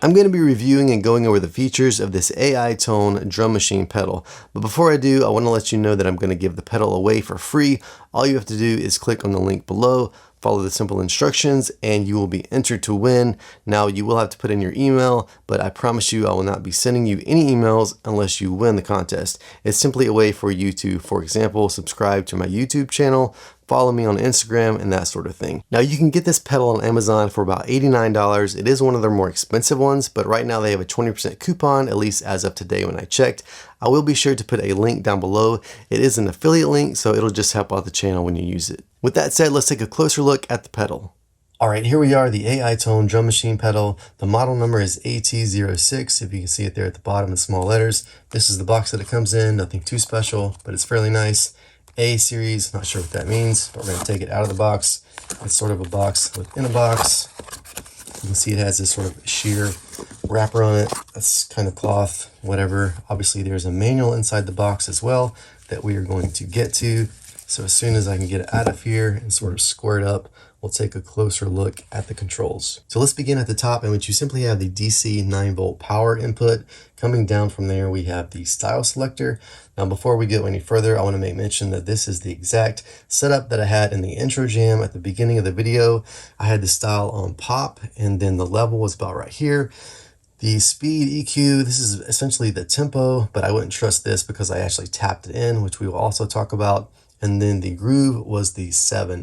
I'm going to be reviewing and going over the features of this AITONE drum machine pedal. But before I do, I want to let you know that I'm going to give the pedal away for free. All you have to do is click on the link below, follow the simple instructions, and you will be entered to win. Now, you will have to put in your email, but I promise you I will not be sending you any emails unless you win the contest. It's simply a way for you to, for example, subscribe to my YouTube channel, follow me on Instagram, and that sort of thing. Now, you can get this pedal on Amazon for about $89. It is one of their more expensive ones, but right now they have a 20% coupon, at least as of today when I checked. I will be sure to put a link down below. It is an affiliate link, so it'll just help out the channel when you use it. With that said, let's take a closer look at the pedal. All right, here we are, the AITONE drum machine pedal. The model number is AT06, if you can see it there at the bottom in small letters. This is the box that it comes in, nothing too special, but it's fairly nice. A series, not sure what that means, but we're going to take it out of the box. It's sort of a box within a box. You can see it has this sort of sheer wrapper on it. That's kind of cloth, whatever. Obviously, there's a manual inside the box as well that we are going to get to. So as soon as I can get it out of here and sort of square it up, we'll take a closer look at the controls. So let's begin at the top, in which you simply have the DC 9-volt power input. Coming down from there, we have the style selector. Now, before we go any further, I want to make mention that this is the exact setup that I had in the intro jam at the beginning of the video. I had the style on pop, and then the level was about right here. The speed EQ, this is essentially the tempo, but I wouldn't trust this because I actually tapped it in, which we will also talk about. And then the groove was the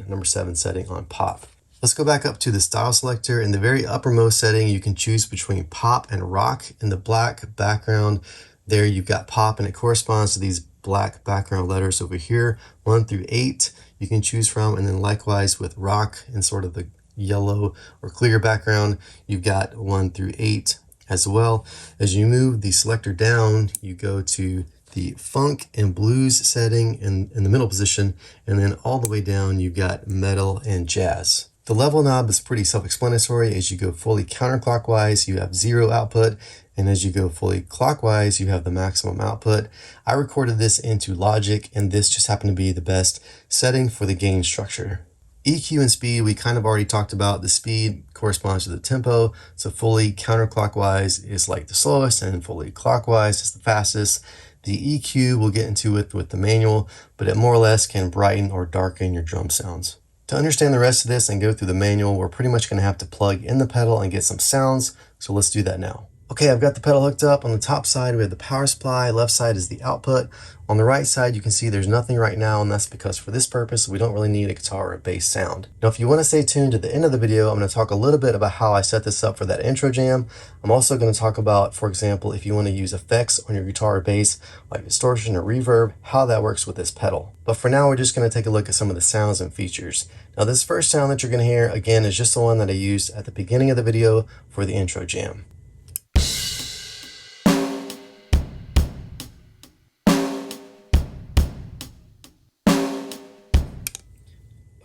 number 7 setting on pop. Let's go back up to the style selector. In the very uppermost setting, you can choose between pop and rock. In the black background, there you've got pop, and it corresponds to these black background letters over here, 1 through 8 you can choose from. And then likewise with rock in sort of the yellow or clear background, you've got 1 through 8 as well. As you move the selector down, you go to the funk and blues setting in the middle position, and then all the way down you've got metal and jazz. The level knob is pretty self-explanatory. As you go fully counterclockwise, you have 0 output, and as you go fully clockwise, you have the maximum output. I recorded this into Logic, and this just happened to be the best setting for the gain structure. EQ and speed, we kind of already talked about. The speed corresponds to the tempo, so fully counterclockwise is like the slowest, and fully clockwise is the fastest. The EQ we'll get into it with the manual, but it more or less can brighten or darken your drum sounds. To understand the rest of this and go through the manual, we're pretty much going to have to plug in the pedal and get some sounds, so let's do that now. Okay, I've got the pedal hooked up. On the top side, we have the power supply. Left side is the output. On the right side, you can see there's nothing right now, and that's because for this purpose, we don't really need a guitar or a bass sound. Now, if you want to stay tuned to the end of the video, I'm going to talk a little bit about how I set this up for that intro jam. I'm also going to talk about, for example, if you want to use effects on your guitar or bass, like distortion or reverb, how that works with this pedal. But for now, we're just going to take a look at some of the sounds and features. Now, this first sound that you're going to hear, again, is just the one that I used at the beginning of the video for the intro jam.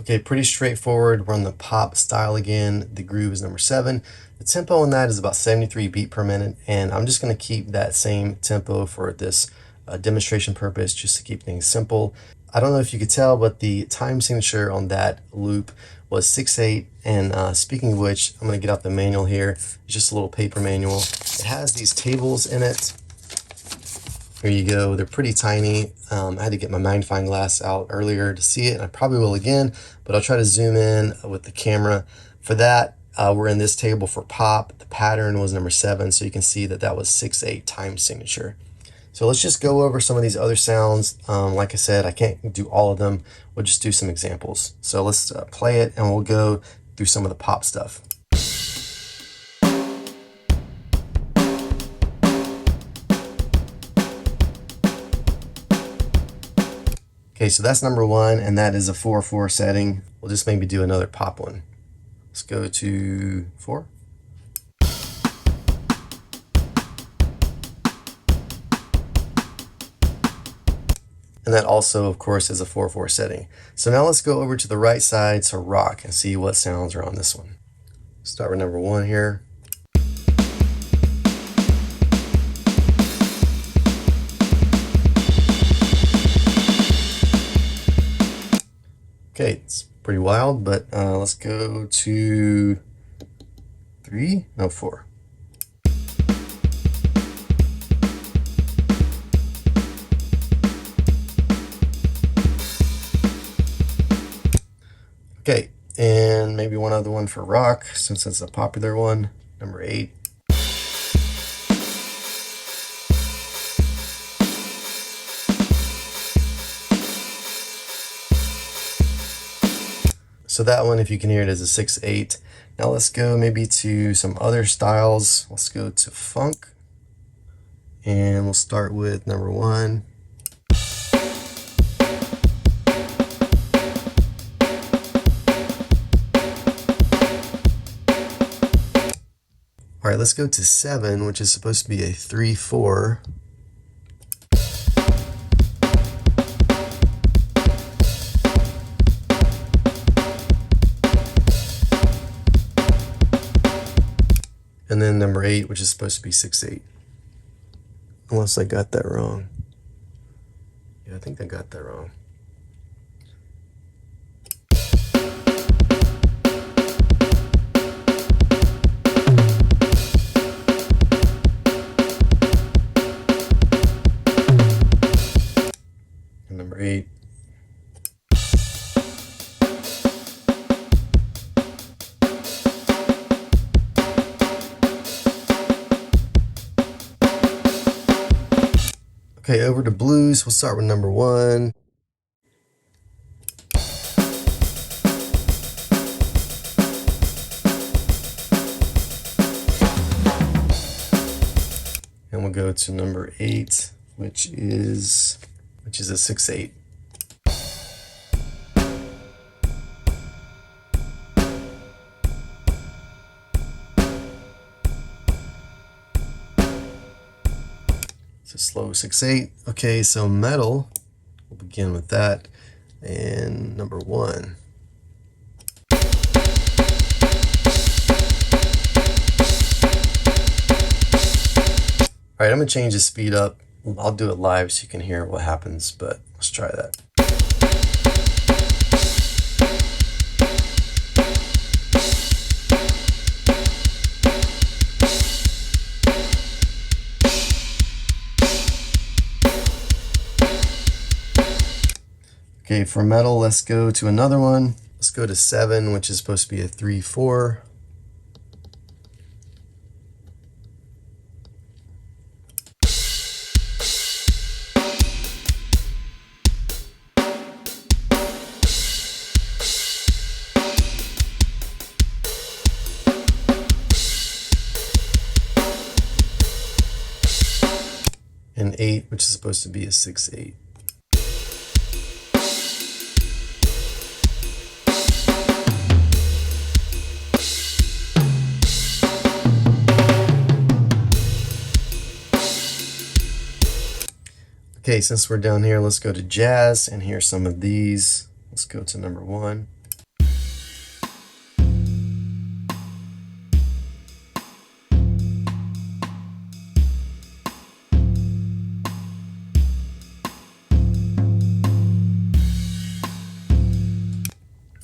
Okay, pretty straightforward. We're on the pop style again. The groove is number 7. The tempo on that is about 73 beats per minute, and I'm just going to keep that same tempo for this demonstration purpose, just to keep things simple. I don't know if you could tell, but the time signature on that loop was 6/8. And speaking of which, I'm going to get out the manual here. It's just a little paper manual. It has these tables in it. Here you go. They're pretty tiny. I had to get my magnifying glass out earlier to see it, and I probably will again, but I'll try to zoom in with the camera. For that, we're in this table for pop. The pattern was number 7, so you can see that that was 6/8 time signature. So let's just go over some of these other sounds. Like I said, I can't do all of them. We'll just do some examples. So let's play it, and we'll go through some of the pop stuff. Okay, so that's number 1, and that is a 4/4 setting. We'll just maybe do another pop one. Let's go to 4. And that also, of course, is a 4/4 setting. So now let's go over to the right side, so rock, and see what sounds are on this one. Start with number 1 here. Okay, it's pretty wild, but let's go to 4. Okay, and maybe one other one for rock, since it's a popular one, number 8. So that one, if you can hear it, is a 6/8. Now let's go maybe to some other styles. Let's go to funk, and we'll start with number 1. All right, let's go to 7, which is supposed to be a 3/4. And then number 8, which is supposed to be 6/8. Unless I got that wrong. Yeah, I think I got that wrong. And number 8. Okay, over to blues. We'll start with number 1. And we'll go to number 8, which is a 6/8. It's a slow 6/8. Okay, so metal, we'll begin with that. And number 1. All right, I'm gonna change the speed up. I'll do it live so you can hear what happens, but let's try that. Okay, for metal, let's go to another one. Let's go to 7, which is supposed to be a 3/4. And 8, which is supposed to be a 6/8. Okay, since we're down here, let's go to jazz and hear some of these. Let's go to number 1.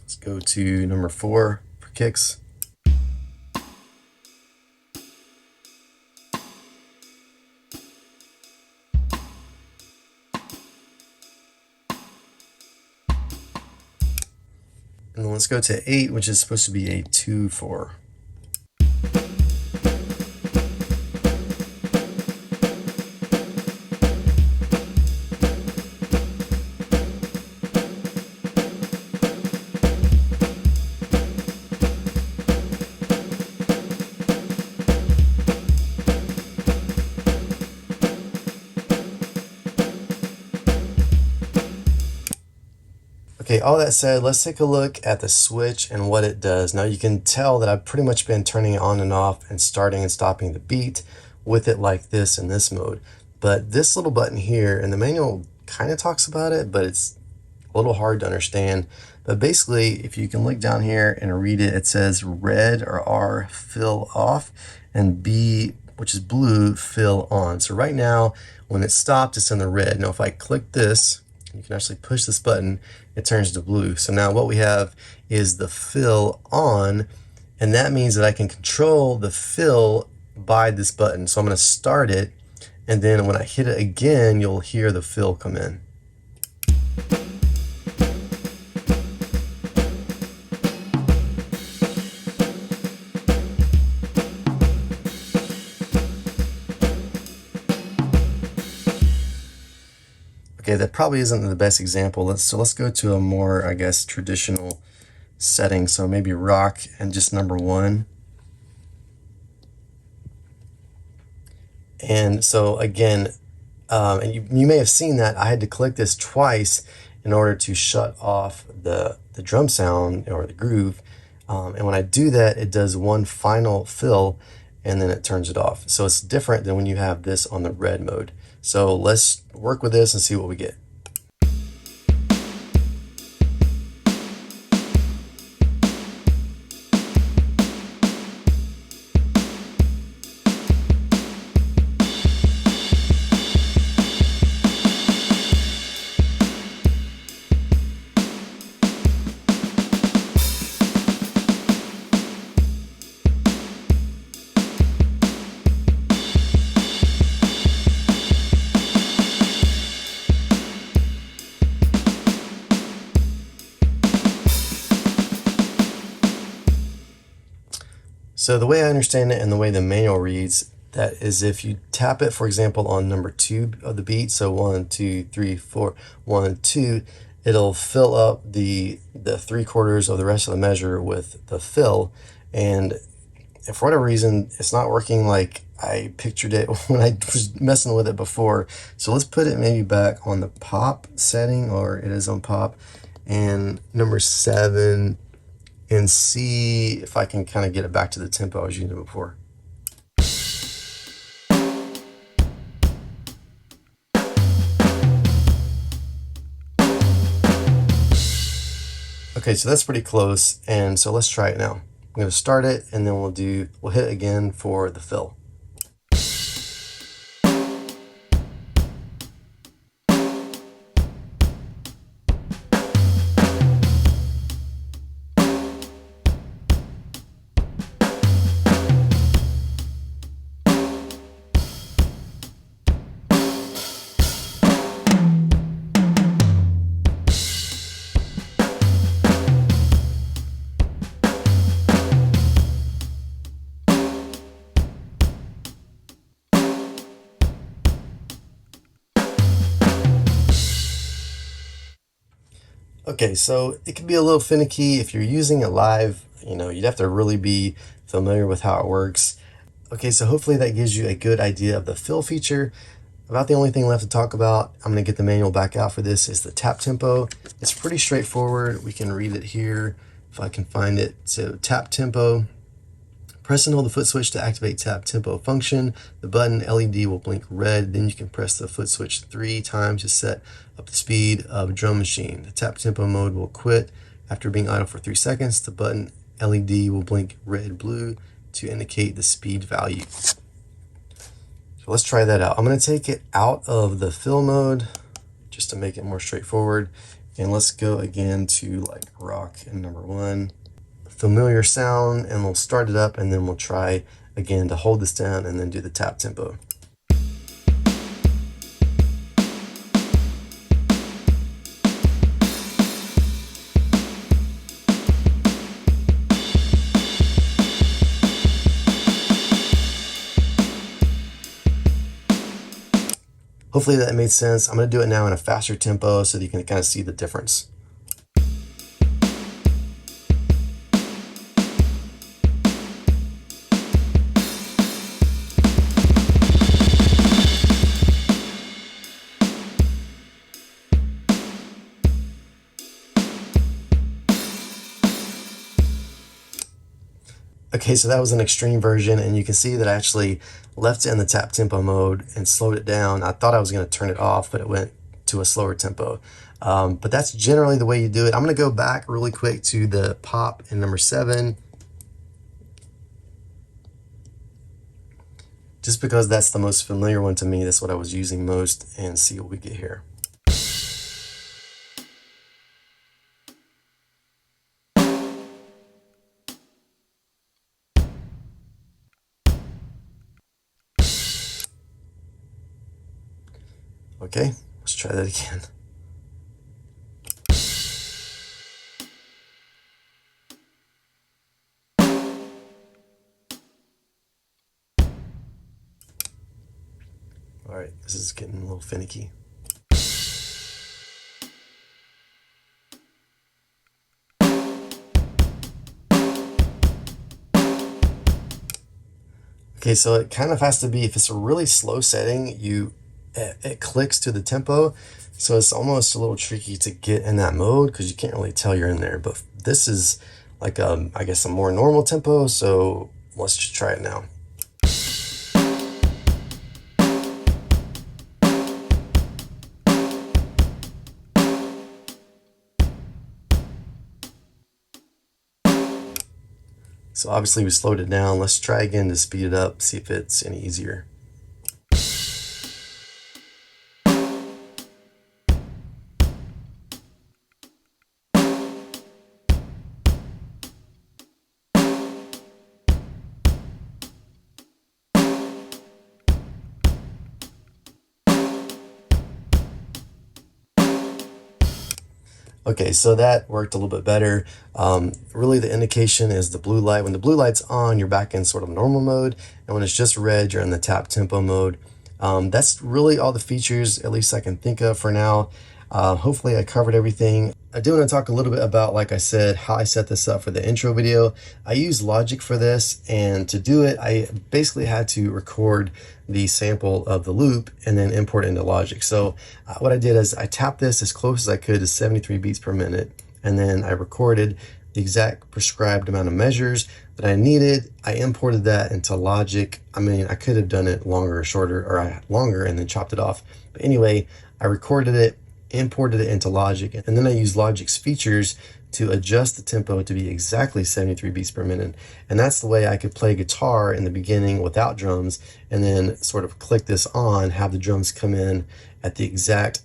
Let's go to number 4 for kicks. And then let's go to 8, which is supposed to be a 2/4. Okay, all that said, let's take a look at the switch and what it does. Now you can tell that I've pretty much been turning it on and off and starting and stopping the beat with it like this in this mode. But this little button here, and the manual kind of talks about it, but it's a little hard to understand. But basically, if you can look down here and read it, it says red or R, fill off, and B, which is blue, fill on. So right now, when it stopped, it's in the red. Now if I click this, you can actually push this button, it turns to blue. So now what we have is the fill on, and that means that I can control the fill by this button. So I'm going to start it, and then when I hit it again, you'll hear the fill come in. Okay, that probably isn't the best example. Let's go to a more, I guess, traditional setting. So maybe rock and just number 1. And so again, and you may have seen that I had to click this twice in order to shut off the drum sound or the groove. And when I do that, it does one final fill and then it turns it off. So it's different than when you have this on the red mode. So let's work with this and see what we get. So the way I understand it and the way the manual reads, that is if you tap it, for example, on number 2 of the beat, so 1, 2, 3, 4, 1, 2, it'll fill up the 3/4 of the rest of the measure with the fill. And if for whatever reason it's not working like I pictured it when I was messing with it before, so let's put it maybe back on the pop setting, or it is on pop, and number 7, and see if I can kind of get it back to the tempo I was using before. Okay, so that's pretty close, and so let's try it now. I'm going to start it, and then we'll hit it again for the fill. Okay, so it can be a little finicky if you're using it live. You'd have to really be familiar with how it works. Okay, so hopefully that gives you a good idea of the fill feature. About the only thing left to talk about, I'm going to get the manual back out for this, is the tap tempo. It's pretty straightforward. We can read it here if I can find it. So tap tempo. Press and hold the foot switch to activate tap tempo function. The button LED will blink red. Then you can press the foot switch 3 times to set up the speed of a drum machine. The tap tempo mode will quit after being idle for 3 seconds. The button LED will blink red blue to indicate the speed value. So let's try that out. I'm going to take it out of the fill mode just to make it more straightforward. And let's go again to like rock and number 1. Familiar sound, and we'll start it up, and then we'll try again to hold this down and then do the tap tempo. Hopefully that made sense. I'm going to do it now in a faster tempo so that you can kind of see the difference. Okay, so that was an extreme version, and you can see that I actually left it in the tap tempo mode and slowed it down. I thought I was going to turn it off, but it went to a slower tempo. But that's generally the way you do it. I'm going to go back really quick to the pop in number 7. Just because that's the most familiar one to me, that's what I was using most, and see what we get here. Okay, let's try that again. All right, this is getting a little finicky. Okay, so it kind of has to be, if it's a really slow setting, it clicks to the tempo. So it's almost a little tricky to get in that mode because you can't really tell you're in there. But this is like I guess a more normal tempo. So let's just try it now. So obviously we slowed it down. Let's try again to speed it up, see if it's any easier. Okay, so that worked a little bit better. Really the indication is the blue light. When the blue light's on, you're back in sort of normal mode. And when it's just red, you're in the tap tempo mode. That's really all the features, at least I can think of for now. Hopefully I covered everything. I do want to talk a little bit about, like I said, how I set this up for the intro video. I use Logic for this, and to do it, I basically had to record the sample of the loop and then import it into Logic. So what I did is I tapped this as close as I could to 73 beats per minute, and then I recorded the exact prescribed amount of measures that I needed. I imported that into Logic. I mean, I could have done it longer or shorter, or longer and then chopped it off. But anyway, I recorded it, imported it into Logic, and then I used Logic's features to adjust the tempo to be exactly 73 beats per minute. And that's the way I could play guitar in the beginning without drums, and then sort of click this on, have the drums come in at the exact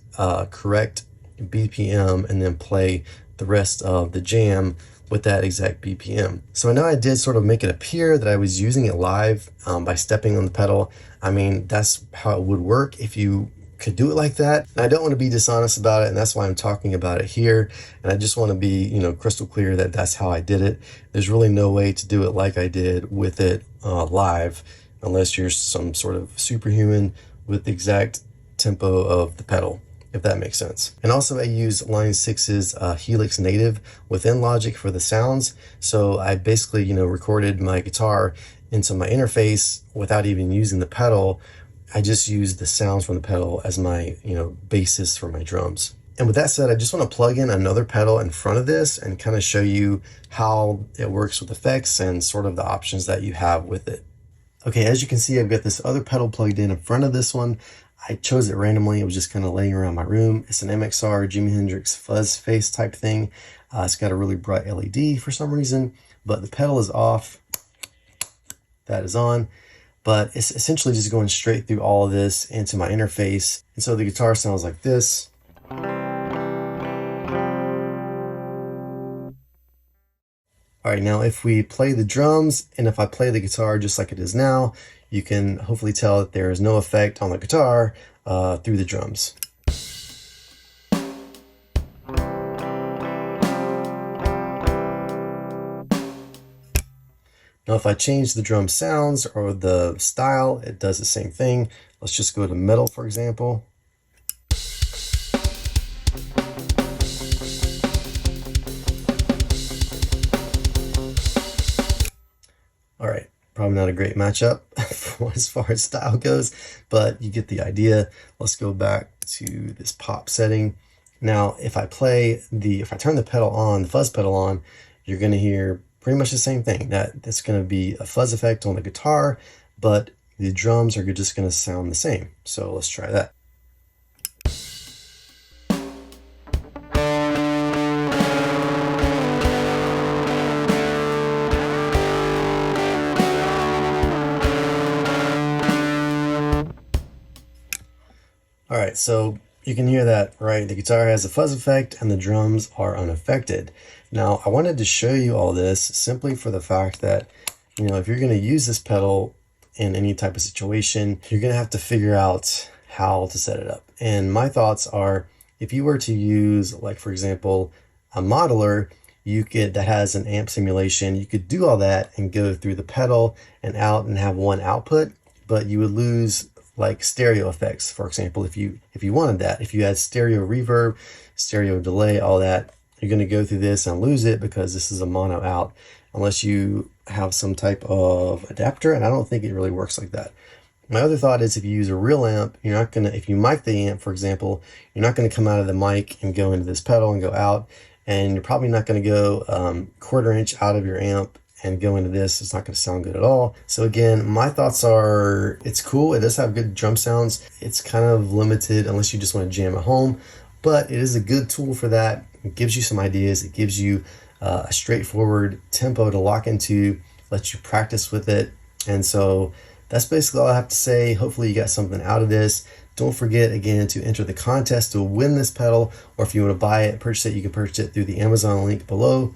correct BPM, and then play the rest of the jam with that exact BPM. So I know I did sort of make it appear that I was using it live by stepping on the pedal. I mean, that's how it would work if you could do it like that. And I don't want to be dishonest about it, and that's why I'm talking about it here. And I just want to be, crystal clear that that's how I did it. There's really no way to do it like I did with it live, unless you're some sort of superhuman with the exact tempo of the pedal, if that makes sense. And also I use Line 6's Helix Native within Logic for the sounds. So I basically, recorded my guitar into my interface without even using the pedal. I just use the sounds from the pedal as my, basis for my drums. And with that said, I just want to plug in another pedal in front of this and kind of show you how it works with effects and sort of the options that you have with it. Okay, as you can see, I've got this other pedal plugged in front of this one. I chose it randomly. It was just kind of laying around my room. It's an MXR Jimi Hendrix fuzz face type thing. It's got a really bright LED for some reason, but the pedal is off. That is on. But it's essentially just going straight through all of this into my interface. And so the guitar sounds like this. All right, now if we play the drums and if I play the guitar just like it is now, you can hopefully tell that there is no effect on the guitar through the drums. Now, if I change the drum sounds or the style, it does the same thing. Let's just go to metal, for example. All right, probably not a great matchup as far as style goes, but you get the idea. Let's go back to this pop setting. Now, if I turn the pedal on, the fuzz pedal on, you're gonna hear pretty much the same thing. That's going to be a fuzz effect on the guitar, but the drums are just going to sound the same. So let's try that. All right, so you can hear that, right? The guitar has a fuzz effect and the drums are unaffected. Now, I wanted to show you all this simply for the fact that, if you're going to use this pedal in any type of situation, you're going to have to figure out how to set it up. And my thoughts are, if you were to use, like, for example, a modeler, that has an amp simulation, you could do all that and go through the pedal and out and have one output, but you would lose like stereo effects, for example, if you wanted that. If you had stereo reverb, stereo delay, all that, you're going to go through this and lose it because this is a mono out, unless you have some type of adapter, and I don't think it really works like that. My other thought is if you use a real amp, you're not gonna, if you mic the amp, for example, you're not gonna come out of the mic and go into this pedal and go out, and you're probably not gonna go 1/4 inch out of your amp and go into this. It's not gonna sound good at all. So again, my thoughts are, it's cool. It does have good drum sounds. It's kind of limited unless you just wanna jam at home, but it is a good tool for that. It gives you some ideas. It gives you a straightforward tempo to lock into, lets you practice with it. And so that's basically all I have to say. Hopefully you got something out of this. Don't forget, again, to enter the contest to win this pedal, or if you want to buy it, purchase it, you can purchase it through the Amazon link below.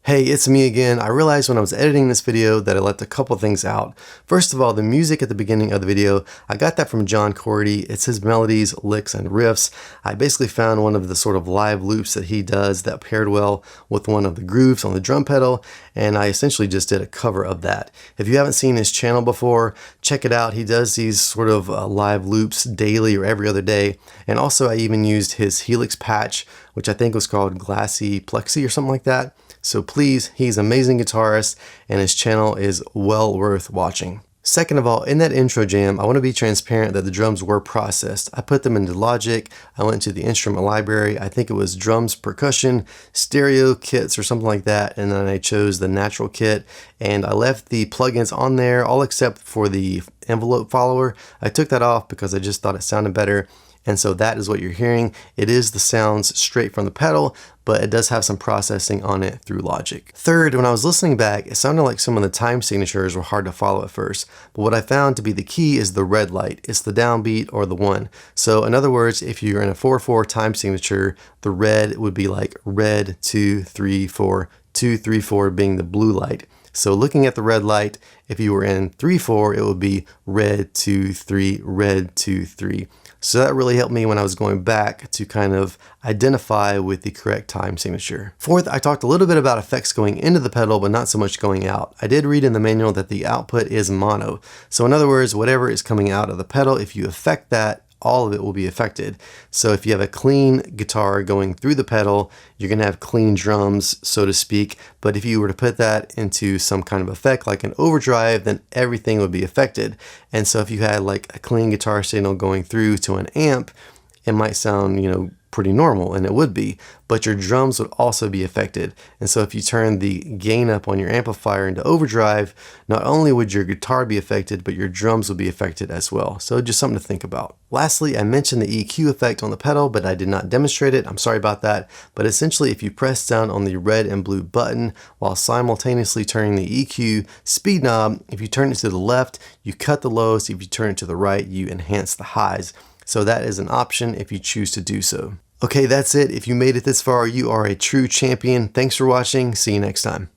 Hey, it's me again. I realized when I was editing this video that I left a couple things out. First of all, the music at the beginning of the video, I got that from John Cordy. It's his melodies, licks, and riffs. I basically found one of the sort of live loops that he does that paired well with one of the grooves on the drum pedal, and I essentially just did a cover of that. If you haven't seen his channel before, check it out. He does these sort of live loops daily or every other day. And also I even used his Helix patch, which I think was called Glassy Plexi or something like that. So please, he's an amazing guitarist and his channel is well worth watching. Second of all, in that intro jam, I want to be transparent that the drums were processed. I put them into Logic. I went to the instrument library. I think it was drums, percussion, stereo kits or something like that. And then I chose the natural kit and I left the plugins on there, all except for the envelope follower. I took that off because I just thought it sounded better. And so that is what you're hearing. It is the sounds straight from the pedal, but it does have some processing on it through Logic. Third, when I was listening back, it sounded like some of the time signatures were hard to follow at first, but what I found to be the key is the red light. It's the downbeat or the 1. So in other words, if you're in a 4/4 time signature, the red would be like red 2 3 4, 2 3 4 being the blue light. So looking at the red light, if you were in 3/4, it would be red 2 3, red 2 3. So that really helped me when I was going back to kind of identify with the correct time signature. Fourth, I talked a little bit about effects going into the pedal, but not so much going out. I did read in the manual that the output is mono. So in other words, whatever is coming out of the pedal, if you affect that, all of it will be affected. So if you have a clean guitar going through the pedal, you're gonna have clean drums, so to speak. But if you were to put that into some kind of effect like an overdrive, then everything would be affected. And so if you had like a clean guitar signal going through to an amp, it might sound, pretty normal, and it would be, but your drums would also be affected. And so if you turn the gain up on your amplifier into overdrive, not only would your guitar be affected, but your drums would be affected as well. So just something to think about. Lastly, I mentioned the EQ effect on the pedal, but I did not demonstrate it. I'm sorry about that. But essentially, if you press down on the red and blue button while simultaneously turning the EQ speed knob, if you turn it to the left, you cut the lows. If you turn it to the right, you enhance the highs. So that is an option if you choose to do so. Okay, that's it. If you made it this far, you are a true champion. Thanks for watching. See you next time.